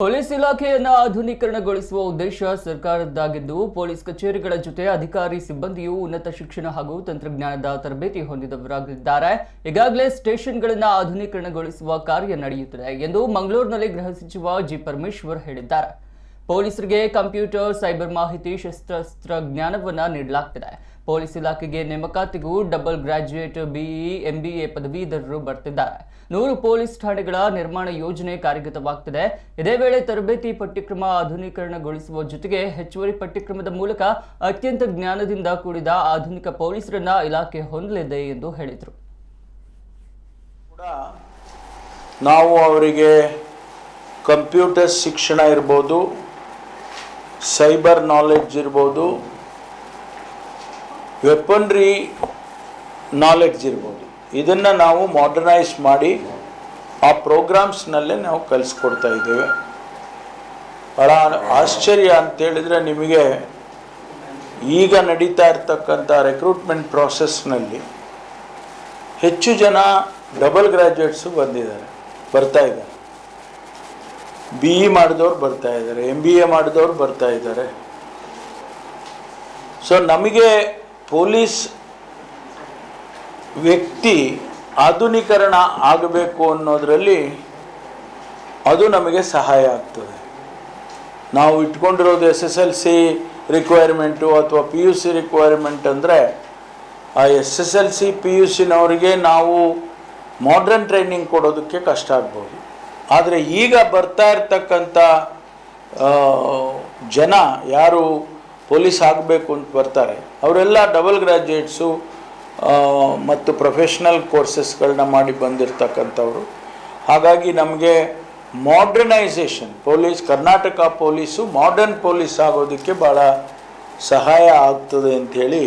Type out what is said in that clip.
Police ಇಲಾಖೆಯನ್ನು ಆಧುನೀಕರಣಗೊಳಿಸುವ ಉದ್ದೇಶ ಸರ್ಕಾರದ್ದಾಗಿದ್ದು police ಕಚೇರಿಗಳ ಜೊತೆ ಅಧಿಕಾರಿ ಸಿಬ್ಬಂದಿಯು ಉನ್ನತ ಶಿಕ್ಷಣ ಹಾಗೂ ತಂತ್ರಜ್ಞಾನದ ತರಬೇತಿ ಹೊಂದಿದವರಾಗಿದ್ದಾರೆ. ಈಗಾಗಲೇ ಸ್ಟೇಷನ್ಗಳನ್ನು ಆಧುನೀಕರಣಗೊಳಿಸುವ ಕಾರ್ಯ ನಡೆಯುತ್ತಿದೆ ಎಂದು ಮಂಗಳೂರಿನಲ್ಲಿ ಗೃಹ ಸಚಿವ ಜಿ ಪರಮೇಶ್ವರ್ ಹೇಳಿದ್ದಾರೆ. ಪೊಲೀಸರಿಗೆ ಕಂಪ್ಯೂಟರ್, ಸೈಬರ್ ಮಾಹಿತಿ, ಶಸ್ತ್ರಾಸ್ತ್ರ ಜ್ಞಾನವನ್ನು ನೀಡಲಾಗ್ತಿದೆ. ಪೊಲೀಸ್ ಇಲಾಖೆಗೆ ನೇಮಕಾತಿಗೂ ಡಬಲ್ ಗ್ರಾಜ್ಯುಯೇಟ್, ಬಿಇ, ಎಂಬಿಎ ಪದವೀಧರರು ಬರ್ತಿದ್ದಾರೆ. 100 ಪೊಲೀಸ್ ಠಾಣೆಗಳ ನಿರ್ಮಾಣ ಯೋಜನೆ ಕಾರ್ಯಗತವಾಗ್ತಿದೆ. ಇದೇ ವೇಳೆ ತರಬೇತಿ ಪಠ್ಯಕ್ರಮ ಆಧುನೀಕರಣಗೊಳಿಸುವ ಜೊತೆಗೆ ಹೆಚ್ಚುವರಿ ಪಠ್ಯಕ್ರಮದ ಮೂಲಕ ಅತ್ಯಂತ ಜ್ಞಾನದಿಂದ ಕೂಡಿದ ಆಧುನಿಕ ಪೊಲೀಸರನ್ನ ಇಲಾಖೆ ಹೊಂದಲಿದೆ ಎಂದು ಹೇಳಿದರು. ನಾವು ಅವರಿಗೆ ಕಂಪ್ಯೂಟರ್ ಶಿಕ್ಷಣ ಇರಬಹುದು, ಸೈಬರ್ ನಾಲೆಡ್ಜ್ ಇರಬಹುದು, ವೆಪನ್ರಿ ನಾಲೆಡ್ಜ್ ಇರ್ಬೋದು, ಇದನ್ನು ನಾವು ಮಾಡರ್ನೈಸ್ ಮಾಡಿ ಆ ಪ್ರೋಗ್ರಾಮ್ಸ್ನಲ್ಲೇ ನಾವು ಕಲಿಸ್ಕೊಡ್ತಾ ಇದ್ದೇವೆ. ಭಾಳ ಆಶ್ಚರ್ಯ ಅಂತೇಳಿದರೆ, ನಿಮಗೆ ಈಗ ನಡೀತಾ ಇರ್ತಕ್ಕಂಥ ರೆಕ್ರೂಟ್ಮೆಂಟ್ ಪ್ರಾಸೆಸ್ನಲ್ಲಿ ಹೆಚ್ಚು ಜನ ಡಬಲ್ ಗ್ರ್ಯಾಜುಯೇಟ್ಸು ಬರ್ತಾ ಇದ್ದಾರೆ. BE ಮಾಡಿದವ್ರು ಬರ್ತಾ ಇದ್ದಾರೆ, MBA ಮಾಡಿದವ್ರು ಬರ್ತಾ ಇದ್ದಾರೆ. ಸೊ ನಮಗೆ ಪೊಲೀಸ್ ವ್ಯಕ್ತಿ ಆಧುನೀಕರಣ ಆಗಬೇಕು ಅನ್ನೋದರಲ್ಲಿ ಅದು ನಮಗೆ ಸಹಾಯ ಆಗ್ತದೆ. ನಾವು ಇಟ್ಕೊಂಡಿರೋದು SSLC ರಿಕ್ವೈರ್ಮೆಂಟು ಅಥವಾ PUC ರಿಕ್ವೈರ್ಮೆಂಟ್ ಅಂದರೆ, ಆ SSLC PUCನವರಿಗೆ ನಾವು ಮಾಡ್ರನ್ ಟ್ರೈನಿಂಗ್ ಕೊಡೋದಕ್ಕೆ ಕಷ್ಟ ಆಗ್ಬೋದು. ಆದರೆ ಈಗ ಬರ್ತಾ ಇರ್ತಕ್ಕಂಥ ಜನ ಯಾರು ಪೊಲೀಸ್ ಆಗಬೇಕು ಅಂತ ಬರ್ತಾರೆ, ಅವರೆಲ್ಲ ಡಬಲ್ ಗ್ರ್ಯಾಜುಯೇಟ್ಸು ಮತ್ತು ಪ್ರೊಫೆಷ್ನಲ್ ಕೋರ್ಸಸ್ಗಳನ್ನ ಮಾಡಿ ಬಂದಿರತಕ್ಕಂಥವ್ರು. ಹಾಗಾಗಿ ನಮಗೆ modernisation, Karnataka police modern police ಆಗೋದಕ್ಕೆ ಭಾಳ ಸಹಾಯ ಆಗ್ತದೆ ಅಂಥೇಳಿ